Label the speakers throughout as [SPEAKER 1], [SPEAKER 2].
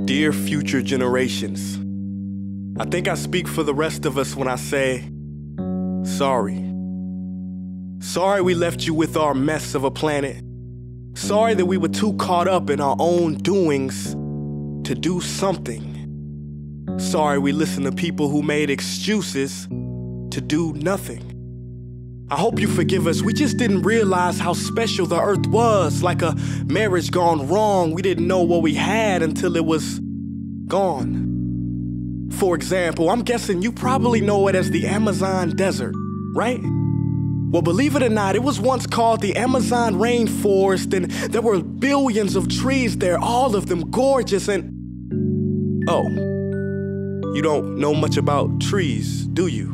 [SPEAKER 1] Dear future generations, I think I speak for the rest of us when I say, sorry. Sorry we left you with our mess of a planet. Sorry that we were too caught up in our own doings to do something. Sorry we listened to people who made excuses to do nothing. I hope you forgive us. We just didn't realize how special the earth was. Like a marriage gone wrong, we didn't know what we had until it was gone. For example, I'm guessing you probably know it as the Amazon desert, right? Well, believe it or not, it was once called the Amazon rainforest, and there were billions of trees there, all of them gorgeous, and... Oh, you don't know much about trees, do you?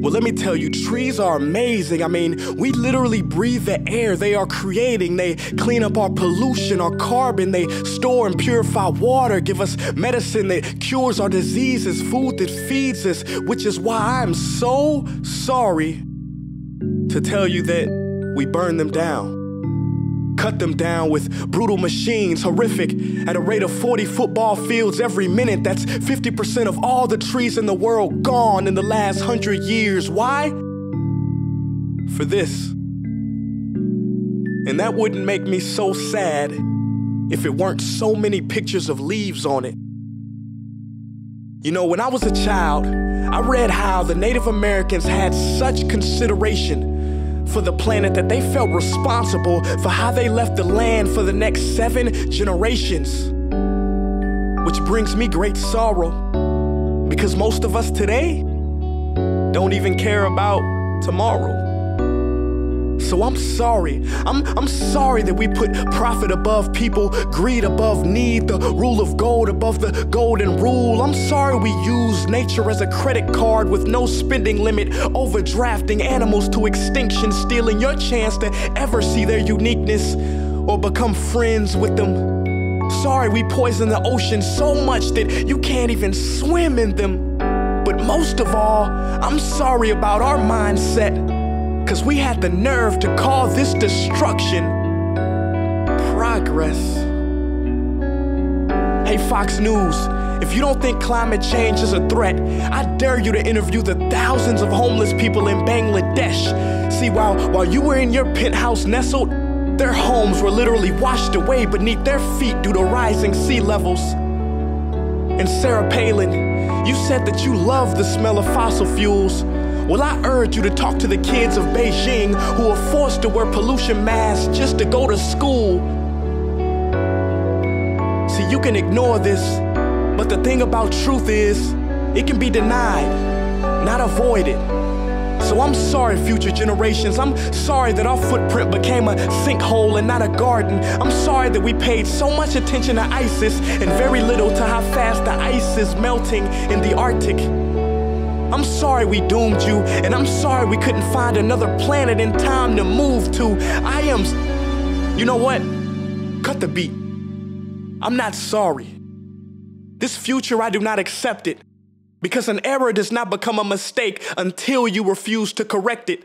[SPEAKER 1] Well, let me tell you, trees are amazing. I mean, we literally breathe the air they are creating. They clean up our pollution, our carbon. They store and purify water, give us medicine that cures our diseases, food that feeds us, which is why I'm so sorry to tell you that we burn them down. Cut them down with brutal machines, horrific, at a rate of 40 football fields every minute. That's 50% of all the trees in the world gone in the last 100 years. Why? For this. And that wouldn't make me so sad if it weren't so many pictures of leaves on it. You know, when I was a child, I read how the Native Americans had such consideration for the planet that they felt responsible for how they left the land for the next 7 generations. Which brings me great sorrow, because most of us today don't even care about tomorrow. So I'm sorry. I'm sorry that we put profit above people, greed above need, the rule of gold above the golden rule. I'm sorry we use nature as a credit card with no spending limit, overdrafting animals to extinction, stealing your chance to ever see their uniqueness or become friends with them. Sorry we poison the ocean so much that you can't even swim in them. But most of all, I'm sorry about our mindset, 'cause we had the nerve to call this destruction progress. Hey Fox News, if you don't think climate change is a threat, I dare you to interview the thousands of homeless people in Bangladesh. See, while you were in your penthouse nestled, their homes were literally washed away beneath their feet due to rising sea levels. And Sarah Palin, you said that you love the smell of fossil fuels. Well, I urge you to talk to the kids of Beijing who are forced to wear pollution masks just to go to school. See, you can ignore this, but the thing about truth is, it can be denied, not avoided. So I'm sorry, future generations. I'm sorry that our footprint became a sinkhole and not a garden. I'm sorry that we paid so much attention to ISIS and very little to how fast the ice is melting in the Arctic. I'm sorry we doomed you, and I'm sorry we couldn't find another planet in time to move to. You know what? Cut the beat. I'm not sorry. This future, I do not accept it, because an error does not become a mistake until you refuse to correct it.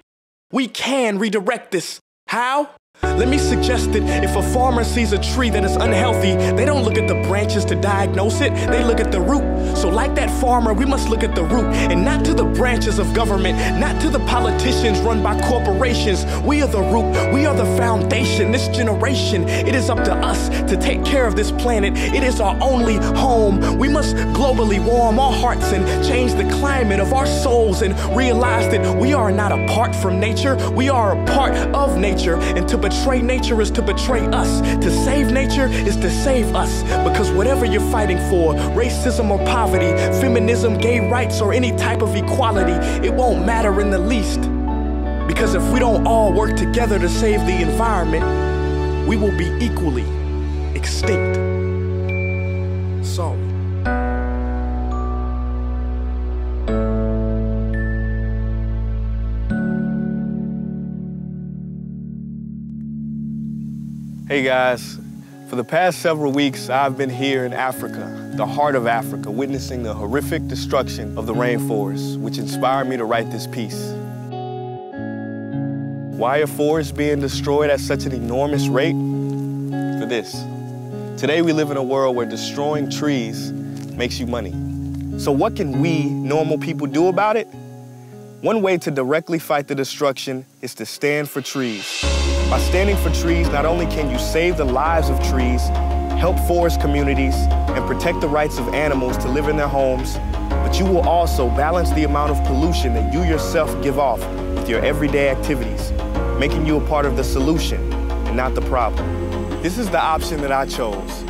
[SPEAKER 1] We can redirect this. How? Let me suggest that if a farmer sees a tree that is unhealthy, they don't look at the branches to diagnose it, they look at the root. So like that farmer, we must look at the root, and not to the branches of government, not to the politicians run by corporations. We are the root, we are the foundation. This generation, it is up to us to take care of this planet. It is our only home. We must globally warm our hearts and change the climate of our souls and realize that we are not apart from nature, we are a part of nature. And to betray nature is to betray us. To save nature is to save us. Because whatever you're fighting for, racism or poverty, feminism, gay rights, or any type of equality, it won't matter in the least. Because if we don't all work together to save the environment, we will be equally extinct. Sorry. Hey guys, for the past several weeks, I've been here in Africa, the heart of Africa, witnessing the horrific destruction of the rainforest, which inspired me to write this piece. Why are forests being destroyed at such an enormous rate? For this,
[SPEAKER 2] Today we live in a world where destroying trees makes you money. So what can we, normal people, do about it? One way to directly fight the destruction is to stand for trees. By standing for trees, not only can you save the lives of trees, help forest communities, and protect the rights of animals to live in their homes, but you will also balance the amount of pollution that you yourself give off with your everyday activities, making you a part of the solution and not the problem. This is the option that I chose.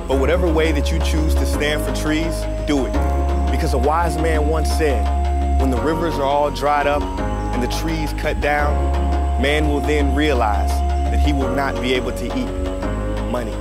[SPEAKER 2] But whatever way that you choose to stand for trees, do it. Because a wise man once said, when the rivers are all dried up and the trees cut down, man will then realize that he will not be able to eat money.